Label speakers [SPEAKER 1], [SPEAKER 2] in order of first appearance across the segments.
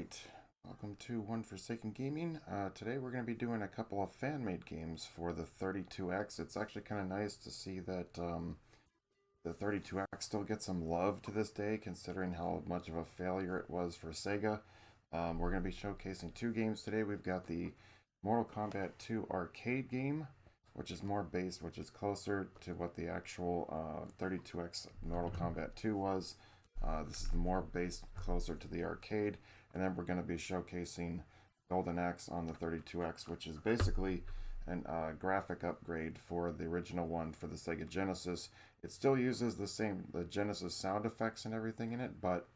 [SPEAKER 1] Alright, welcome to One Forsaken Gaming. Today we're going to be doing a couple of fan-made games for the 32X. It's actually kind of nice to see that the 32X still gets some love to this day, considering how much of a failure it was for Sega. We're going to be showcasing two games today. We've got the Mortal Kombat 2 arcade game, which is closer to what the actual 32X Mortal Kombat 2 was. This is more based closer to the arcade, and then we're going to be showcasing Golden Axe on the 32X, which is basically a graphic upgrade for the original one for the Sega Genesis. It still uses the Genesis sound effects and everything in it, but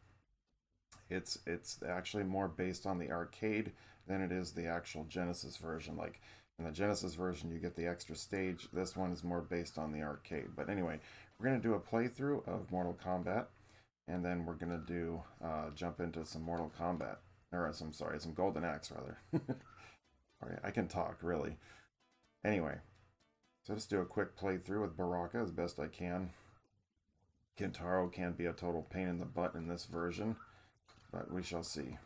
[SPEAKER 1] it's actually more based on the arcade than it is the actual Genesis version. Like in the Genesis version, you get the extra stage. This one is more based on the arcade. But anyway, we're going to do a playthrough of Mortal Kombat. And then we're gonna do jump into some Mortal Kombat, or some Golden Axe rather. Alright, I can talk really. Anyway, so just do a quick playthrough with Baraka as best I can. Kintaro can be a total pain in the butt in this version, but we shall see.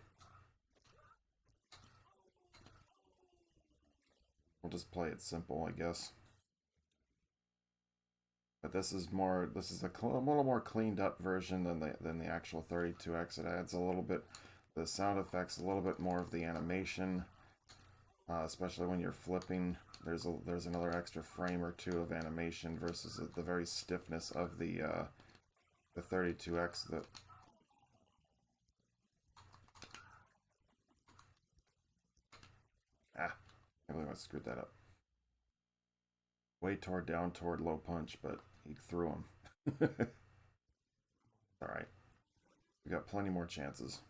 [SPEAKER 1] We'll just play it simple, I guess. But this is a little more cleaned up version than the actual 32X. It adds a little bit the sound effects, a little bit more of the animation, especially when you're flipping. There's another extra frame or two of animation versus the very stiffness of the 32X. That I believe I screwed that up. Way down toward low punch, but he threw him. Alright. We got plenty more chances.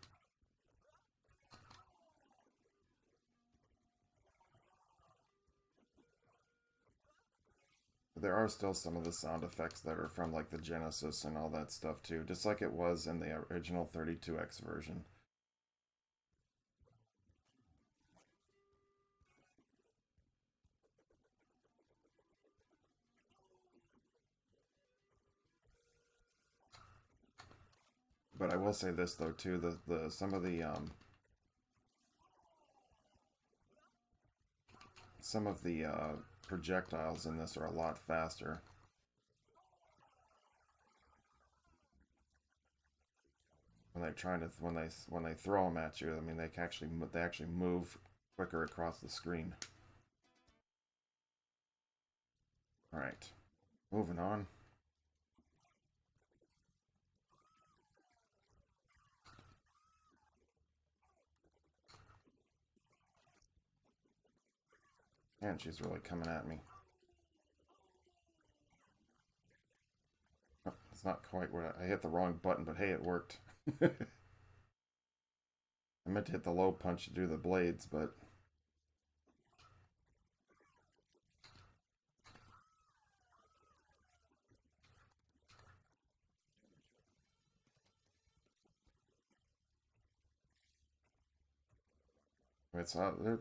[SPEAKER 1] There are still some of the sound effects that are from like the Genesis and all that stuff too, just like it was in the original 32X version. But I will say this though too, some of the projectiles in this are a lot faster. When they throw them at you, I mean they actually move quicker across the screen. All right, moving on. Man, she's really coming at me. Oh, it's not quite what I hit the wrong button, but hey, it worked. I meant to hit the low punch to do the blades, but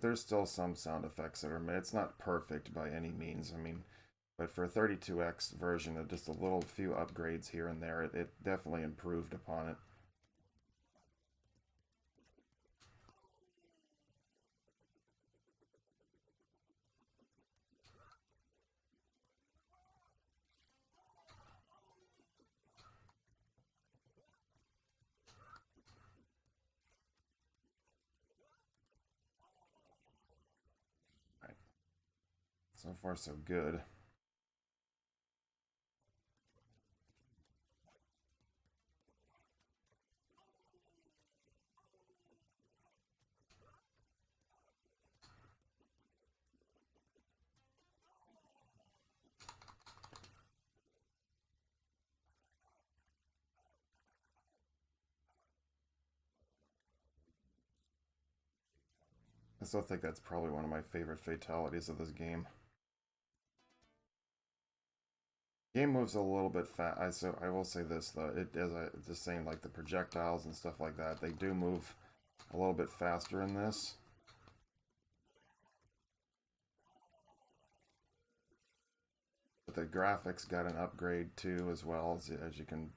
[SPEAKER 1] there's still some sound effects that are made. It's not perfect by any means. I mean, but for a 32X version, just a little few upgrades here and there, it definitely improved upon it. Right. So far, so good. I still think that's probably one of my favorite fatalities of this game. Game moves a little bit fast. I will say this though, just saying like the projectiles and stuff like that, they do move a little bit faster in this. But the graphics got an upgrade too, as well as you can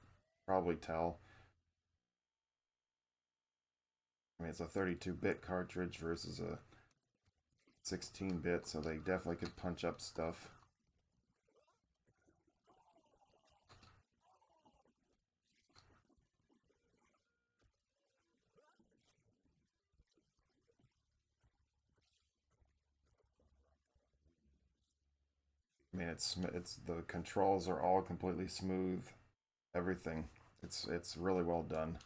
[SPEAKER 1] probably tell. I mean, it's a 32-bit cartridge versus a 16-bit, so they definitely could punch up stuff. I mean, it's the controls are all completely smooth. Everything. It's really well done.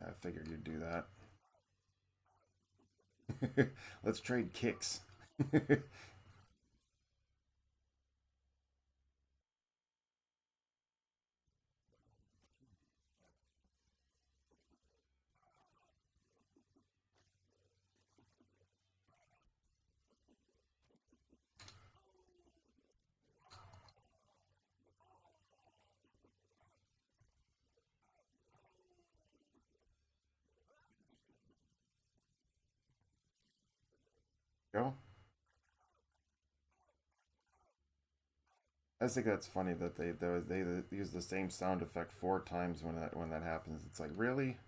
[SPEAKER 1] I figured you'd do that. Let's trade kicks. Go. I think that's funny that they use the same sound effect 4 times when that happens. It's like, really?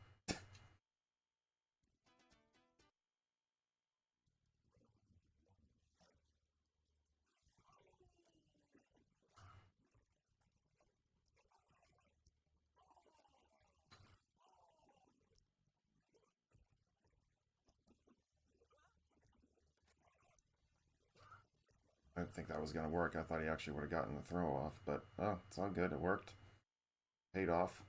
[SPEAKER 1] I didn't think that was gonna work. I thought he actually would have gotten the throw off, but oh, it's all good. It worked. Paid off.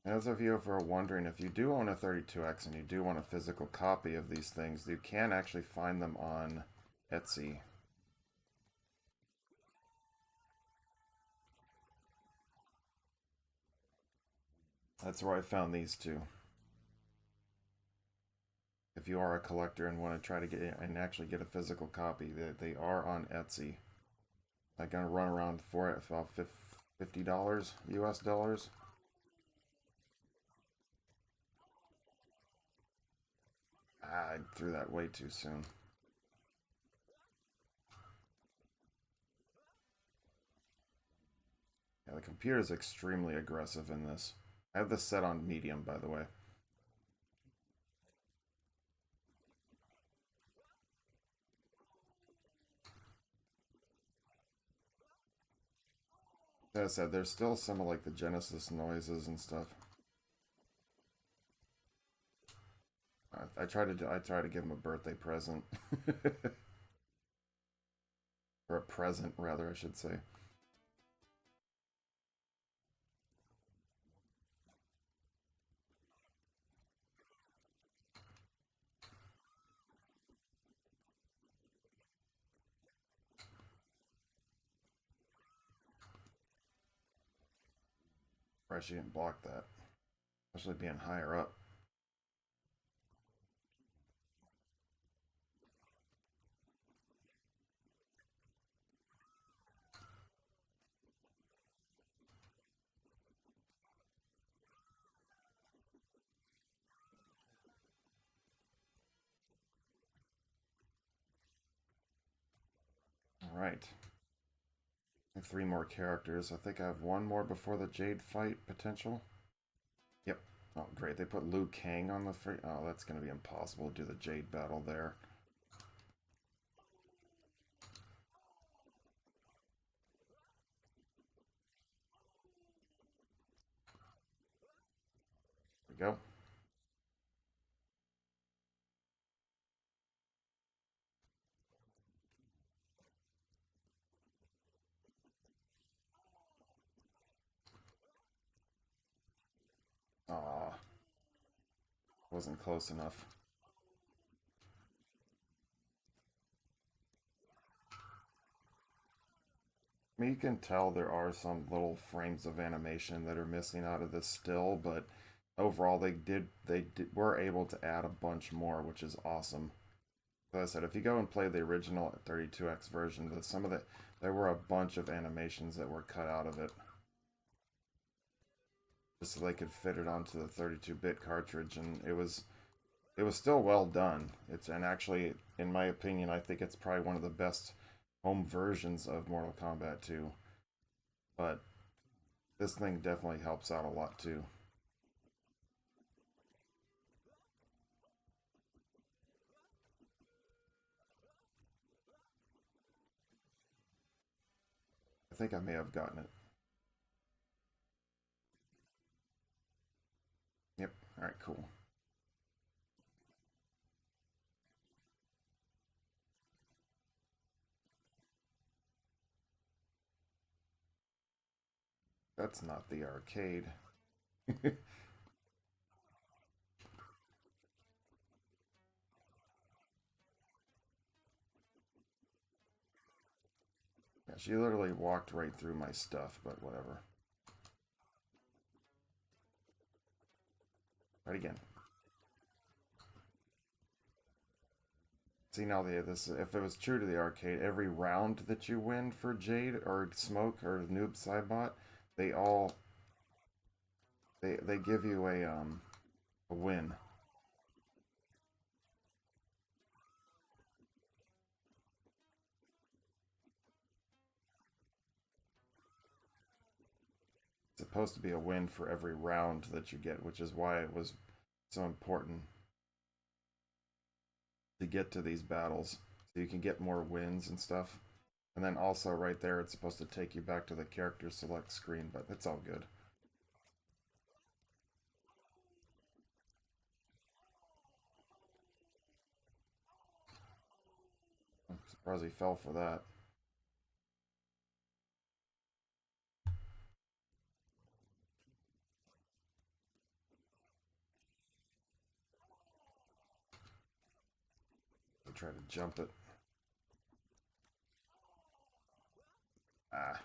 [SPEAKER 1] As if you ever wondering, if you do own a 32X and you do want a physical copy of these things, you can actually find them on Etsy. That's where I found these two. If you are a collector and want to try to get and actually get a physical copy, they are on Etsy. I'm gonna run around for it about $50 US dollars. I threw that way too soon. Yeah, the computer is extremely aggressive in this. I have this set on medium, by the way. As I said, there's still some of like the Genesis noises and stuff. I try to give him a birthday present, or a present rather, I should say. Or she didn't block that, especially being higher up. All right, 3 more characters. I think I have one more before the Jade fight potential. Yep. Oh, great. They put Liu Kang on the free. Oh, that's going to be impossible to do the Jade battle there. There we go. Aw, wasn't close enough. I mean, you can tell there are some little frames of animation that are missing out of this still, but overall were able to add a bunch more, which is awesome. As I said, if you go and play the original 32X version, there were a bunch of animations that were cut out of it, just so they could fit it onto the 32-bit cartridge, and it was still well done. And actually, in my opinion, I think it's probably one of the best home versions of Mortal Kombat 2. But this thing definitely helps out a lot too. I think I may have gotten it. Yep. All right. Cool. That's not the arcade. Yeah, she literally walked right through my stuff, but whatever. Right again. See now this if it was true to the arcade, every round that you win for Jade or Smoke or Noob Saibot, they all they give you a win. It's supposed to be a win for every round that you get, which is why it was so important to get to these battles so you can get more wins and stuff. And then also right there, it's supposed to take you back to the character select screen, but it's all good. I'm surprised he fell for that. I tried to jump it. Ah.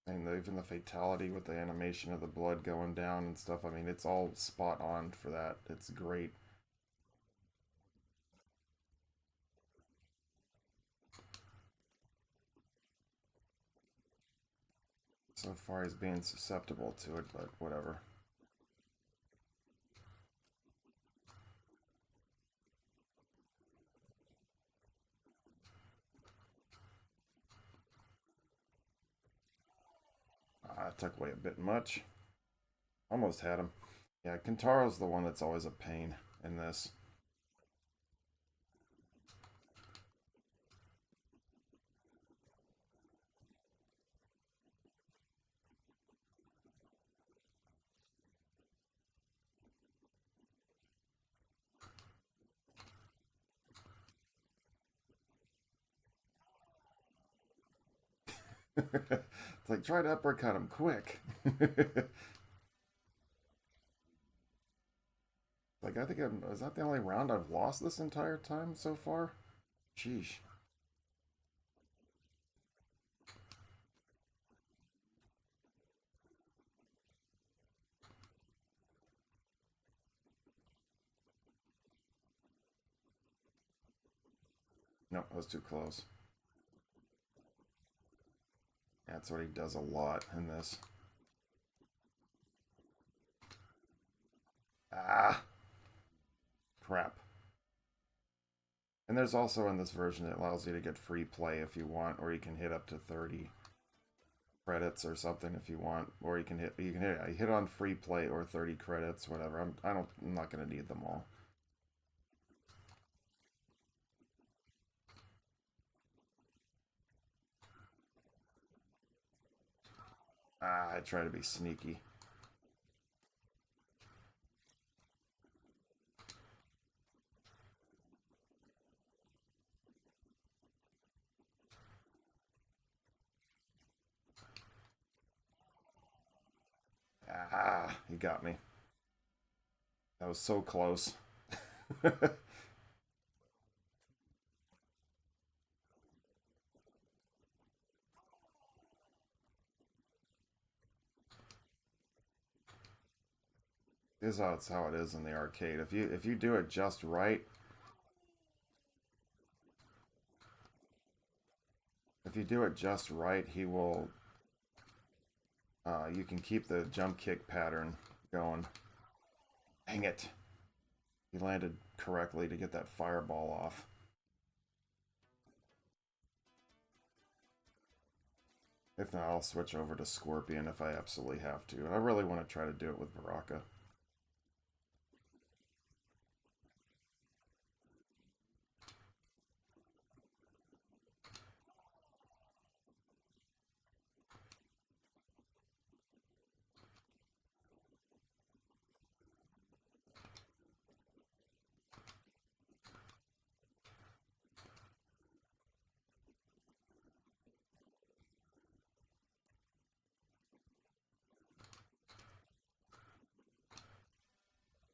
[SPEAKER 1] And even the fatality with the animation of the blood going down and stuff, I mean, it's all spot on for that. It's great. So far he's being susceptible to it, but whatever. Ah, that took away a bit much. Almost had him. Yeah, Kintaro's the one that's always a pain in this. It's like, try to uppercut him quick. Like, I think is that the only round I've lost this entire time so far? Sheesh. No, that was too close. That's what he does a lot in this. Ah, crap. And there's also in this version it allows you to get free play if you want, or you can hit up to 30 credits or something if you want, or you can hit on free play or 30 credits, whatever. I'm not gonna need them all. Ah, I try to be sneaky. Ah, he got me. That was so close. This is how it is in the arcade. If you do it just right, if you do it just right, he will. You can keep the jump kick pattern going. Dang it! He landed correctly to get that fireball off. If not, I'll switch over to Scorpion if I absolutely have to. I really want to try to do it with Baraka.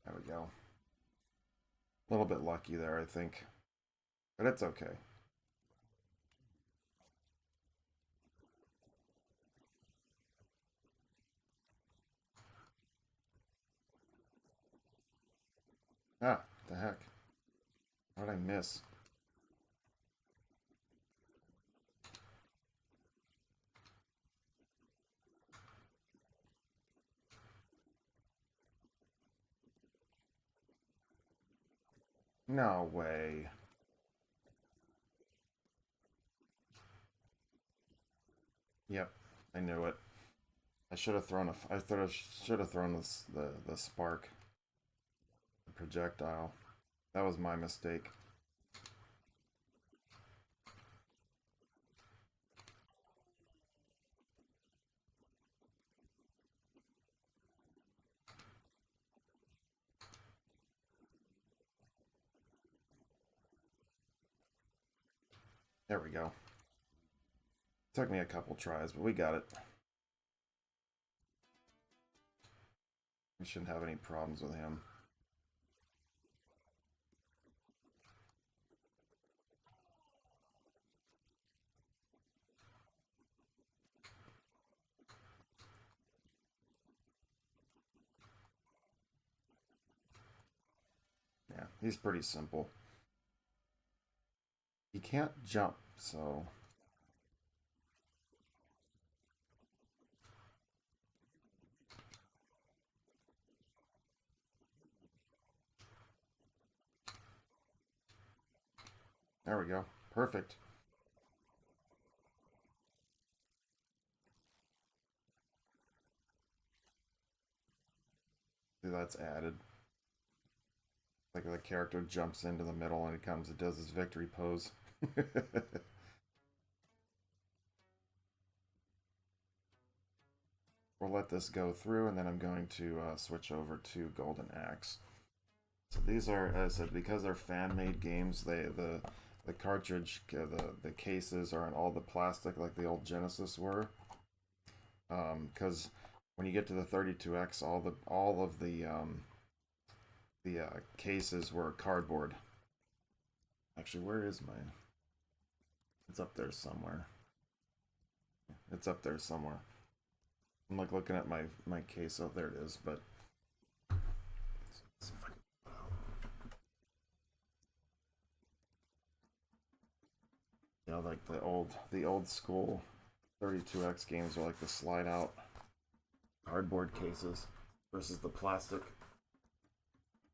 [SPEAKER 1] There we go. A little bit lucky there, I think. But it's okay. Ah, the heck. How did I miss? No way. Yep, I knew it. I should have thrown I thought I should have thrown the spark, the projectile. That was my mistake. There we go. Took me a couple tries, but we got it. We shouldn't have any problems with him. Yeah, he's pretty simple. He can't jump, so... There we go. Perfect. See, that's added. Like the character jumps into the middle and it does his victory pose. We'll let this go through, and then I'm going to switch over to Golden Axe. So these are, as I said, because they're fan-made games, the cartridge, the cases are in all the plastic like the old Genesis were. Because when you get to the 32X, all of the cases were cardboard. Actually, where is my? It's up there somewhere. It's up there somewhere. I'm like looking at my case. Oh, there it is. But let's see if I can. You know, like the old school 32X games are like the slide out cardboard cases versus the plastic.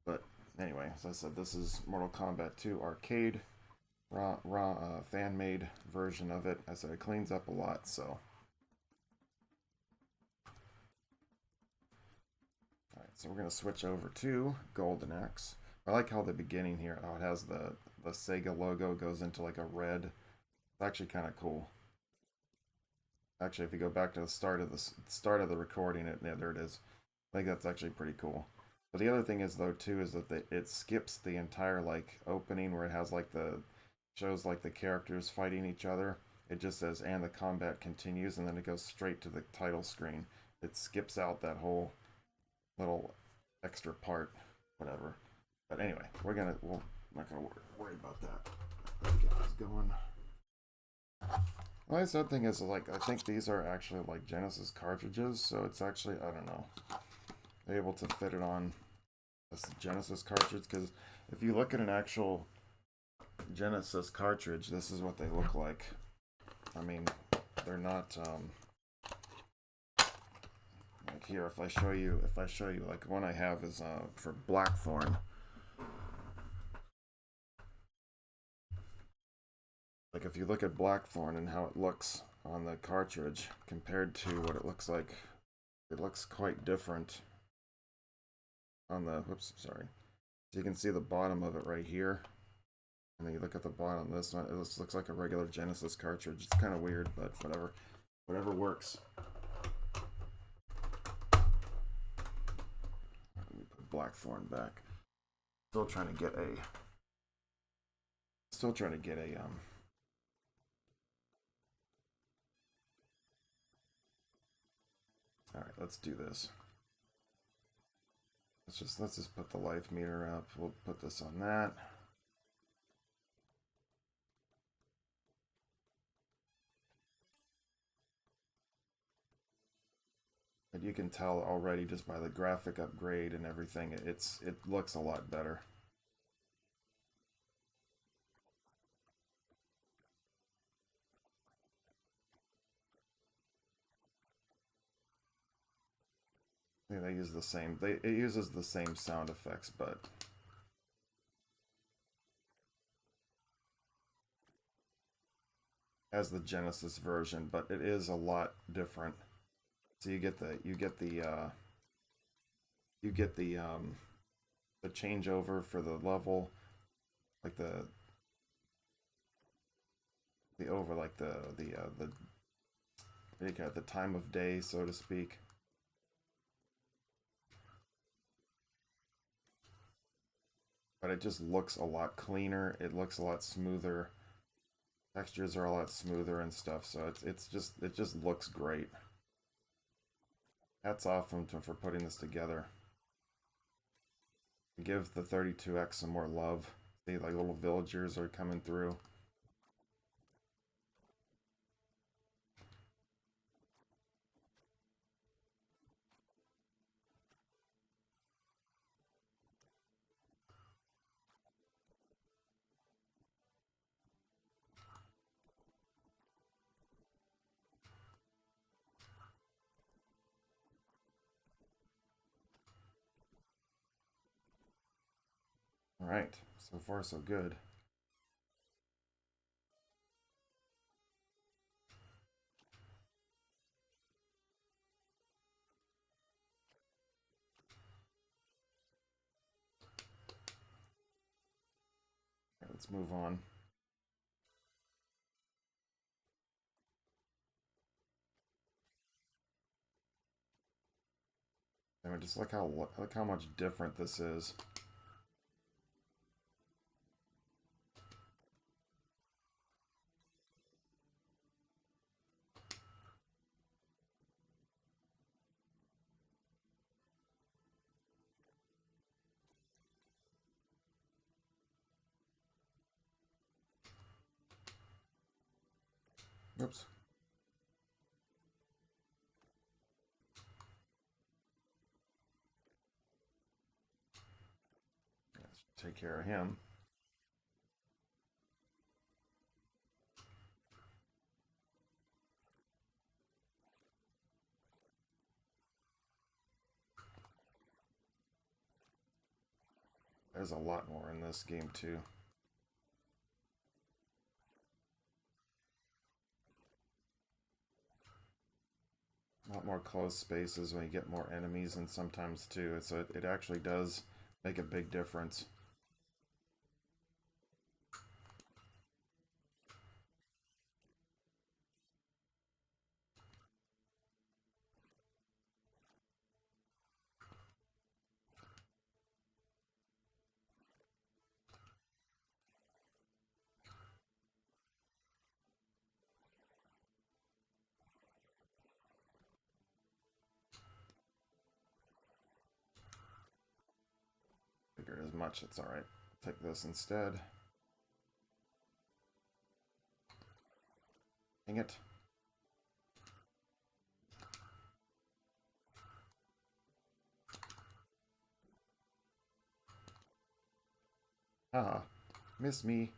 [SPEAKER 1] But anyway, as I said, this is Mortal Kombat 2 arcade, fan made version of it. I said it cleans up a lot, so. Alright, so we're going to switch over to Golden Axe. I like how the beginning here, how it has the Sega logo goes into like a red. It's actually kind of cool. Actually, if you go back to the start of the recording, yeah, there it is. I think that's actually pretty cool. But the other thing is though too is that it skips the entire like opening where it has like shows like the characters fighting each other. It just says and the combat continues, and then it goes straight to the title screen. It skips out that whole little extra part, whatever. But anyway, we're not gonna worry about that. Let's get this going. Well, the other thing is like I think these are actually like Genesis cartridges, so it's actually I don't know. able to fit it on this Genesis cartridge, because if you look at an actual Genesis cartridge, this is what they look like. I mean, they're not like here. If I show you, like one I have is for Blackthorn. Like if you look at Blackthorn and how it looks on the cartridge compared to what it looks like, it looks quite different on the, whoops, sorry. So you can see the bottom of it right here. And then you look at the bottom of this one, it looks like a regular Genesis cartridge. It's kind of weird, but whatever. Whatever works. Let me put Blackthorn back. Still trying to get a Alright, let's do this. Let's just put the life meter up. We'll put this on that. And you can tell already just by the graphic upgrade and everything, it looks a lot better. I think they use the same. It uses the same sound effects, but as the Genesis version, but it is a lot different. So you get the changeover for the level, like the over, like the what do you got, the time of day, so to speak. But it just looks a lot cleaner. It looks a lot smoother. Textures are a lot smoother and stuff. So it just looks great. Hats off for putting this together. Give the 32X some more love. See, like little villagers are coming through. Alright, so far so good. Let's move on. I mean, just look how much different this is. Oops. Let's take care of him. There's a lot more in this game too. A lot more closed spaces when you get more enemies, and sometimes too. So it actually does make a big difference. Figured as much. It's alright. Take this instead. Dang it. Ah, miss me.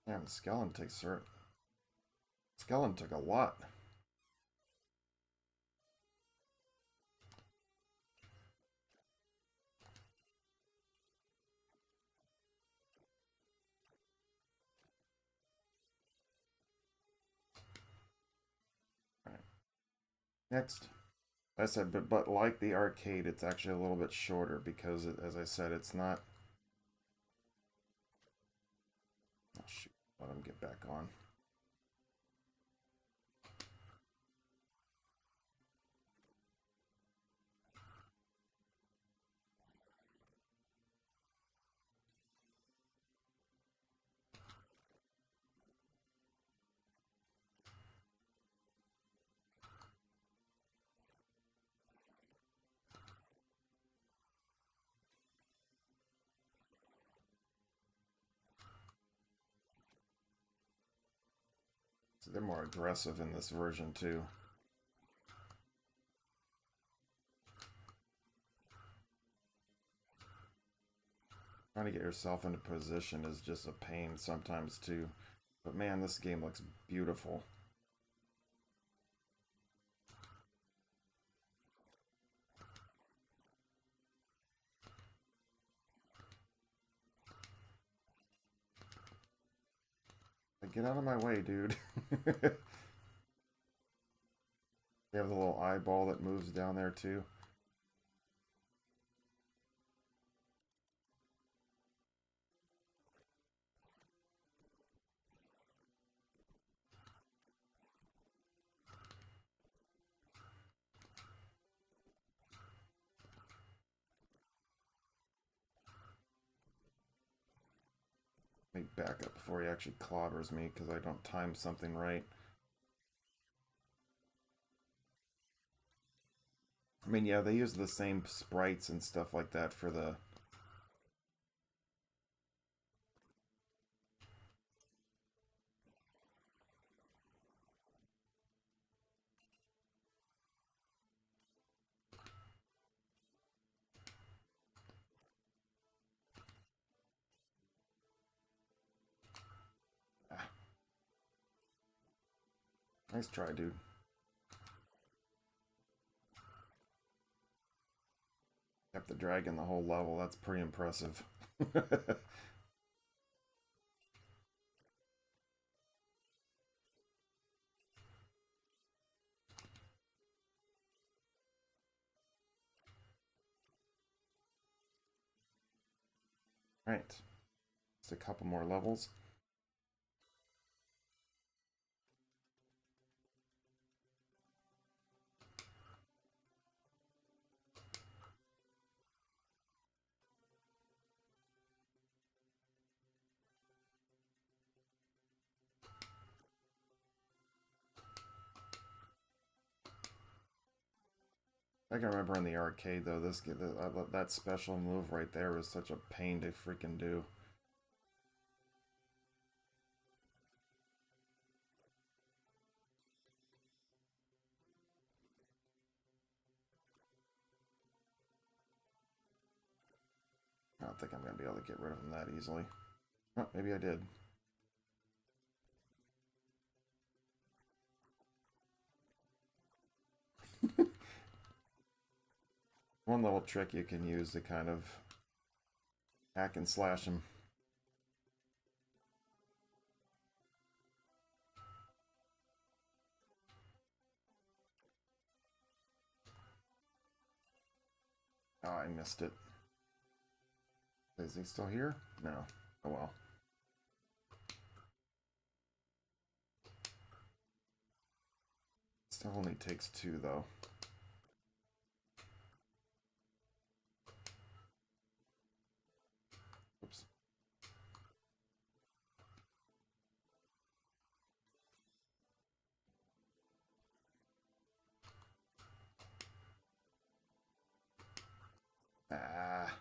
[SPEAKER 1] Damn, Skellen took a lot. All right. Next. I said, but like the arcade, it's actually a little bit shorter because, as I said, it's not. Oh shoot! Let him get back on. So they're more aggressive in this version too. Trying to get yourself into position is just a pain sometimes too. But man, this game looks beautiful. Get out of my way, dude. You have the little eyeball that moves down there too. Let me back up before he actually clobbers me because I don't time something right. I mean, yeah, they use the same sprites and stuff like that for the. Ah, nice try, dude. Kept the dragon the whole level. That's pretty impressive. Right. Just a couple more levels. I can remember in the arcade though, that special move right there was such a pain to freaking do. I don't think I'm gonna be able to get rid of him that easily. Oh, maybe I did. One little trick you can use to kind of hack and slash him. Oh, I missed it. Is he still here? No. Oh well. Still only takes two though. Oops. Ah.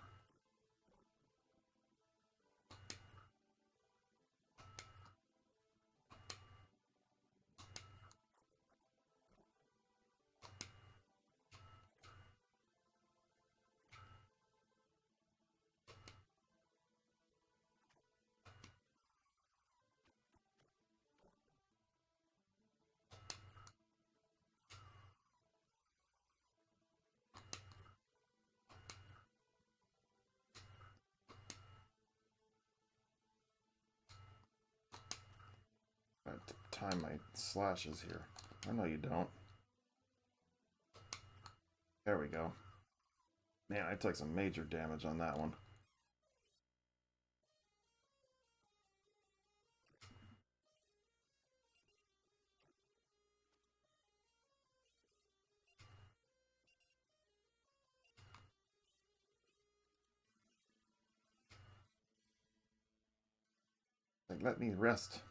[SPEAKER 1] Gotta time my slashes here. I know you don't. There we go. Man, I took some major damage on that one. Like, let me rest.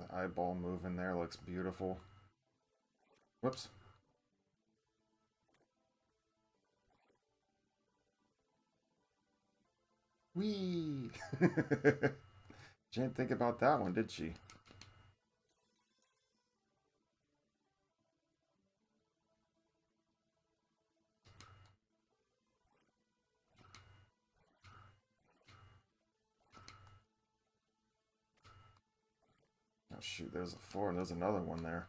[SPEAKER 1] The eyeball move in there looks beautiful. Whoops. Whee! She didn't think about that one, did she? Oh shoot, there's a 4 and there's another one there.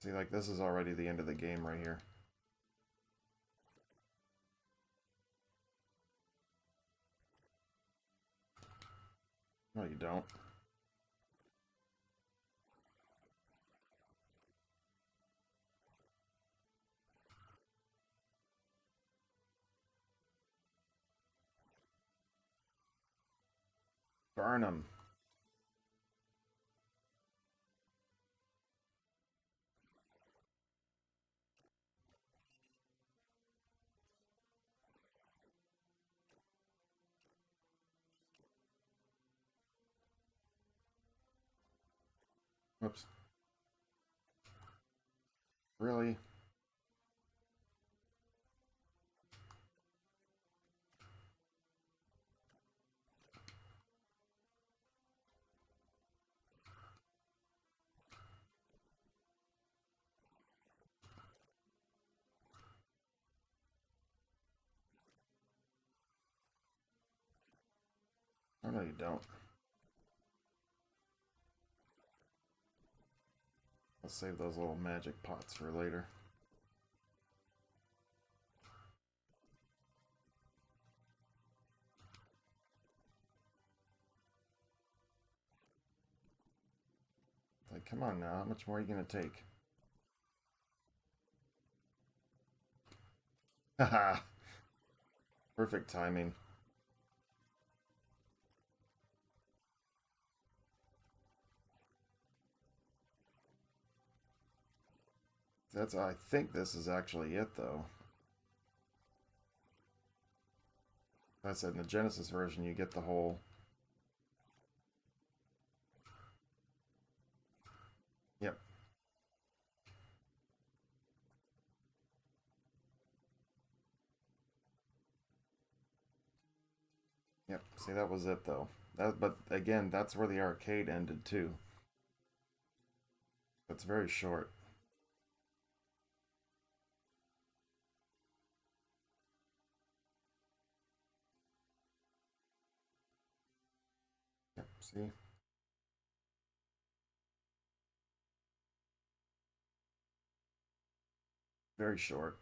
[SPEAKER 1] See, like, this is already the end of the game right here. No, you don't. Burn him. Whoops. Really? Oh, no, you don't. I'll save those little magic pots for later. Like, come on now, how much more are you gonna take? Haha! Perfect timing. I think this is actually it, though. Like I said, in the Genesis version, you get the whole... Yep. Yep. See, that was it, though. But again, that's where the arcade ended, too. It's very short. Yep, see? Very short.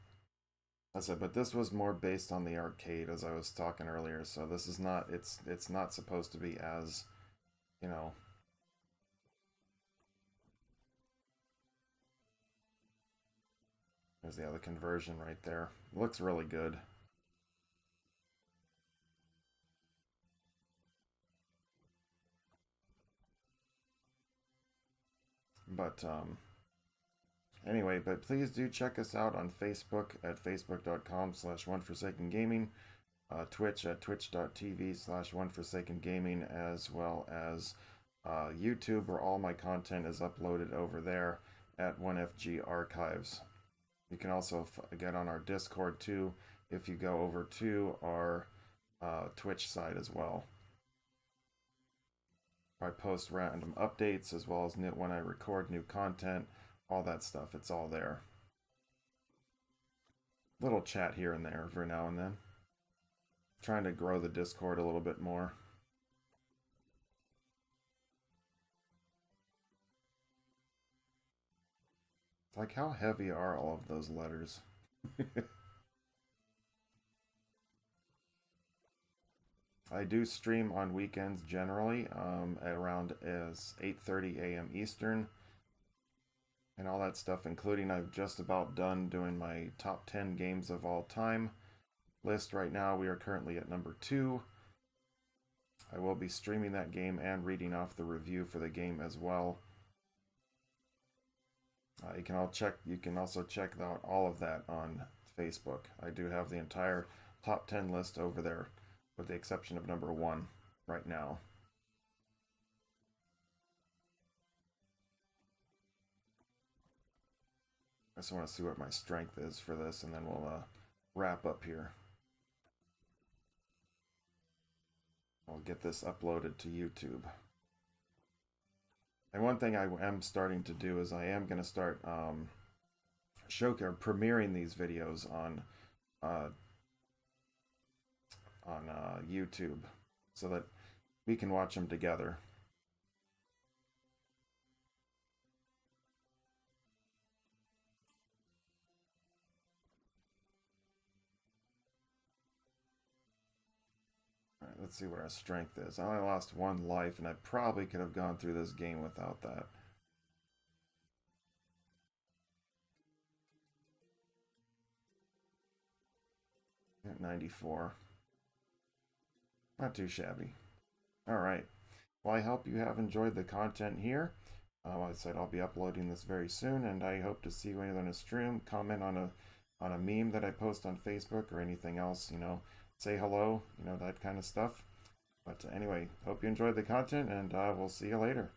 [SPEAKER 1] I said, but this was more based on the arcade, as I was talking earlier. So this is not. It's not supposed to be as, you know. There's the other conversion right there. Looks really good. But anyway, but please do check us out on Facebook at facebook.com/oneforsakengaming, Twitch at twitch.tv/oneforsakengaming, as well as YouTube, where all my content is uploaded over there at 1FG Archives. You can also get on our Discord too if you go over to our Twitch site as well. I post random updates as well as when I record new content, all that stuff. It's all there. Little chat here and there every now and then. Trying to grow the Discord a little bit more. It's like, how heavy are all of those letters? I do stream on weekends generally, at around as 8:30 a.m. Eastern, and all that stuff, including I've just about done doing my top 10 games of all time list right now. We are currently at number 2. I will be streaming that game and reading off the review for the game as well. You can also check out all of that on Facebook. I do have the entire top 10 list over there, with the exception of number 1 right now. I just want to see what my strength is for this, and then we'll wrap up here. I'll get this uploaded to YouTube. And one thing I am starting to do is I am going to start premiering these videos on YouTube so that we can watch them together. All right, let's see what our strength is. I only lost 1 life, and I probably could have gone through this game without that. At 94. Not too shabby. Alright. Well, I hope you have enjoyed the content here. Like I said, I'll be uploading this very soon, and I hope to see you either in a stream, comment on a meme that I post on Facebook, or anything else, say hello, that kind of stuff. But anyway, hope you enjoyed the content, and we'll see you later.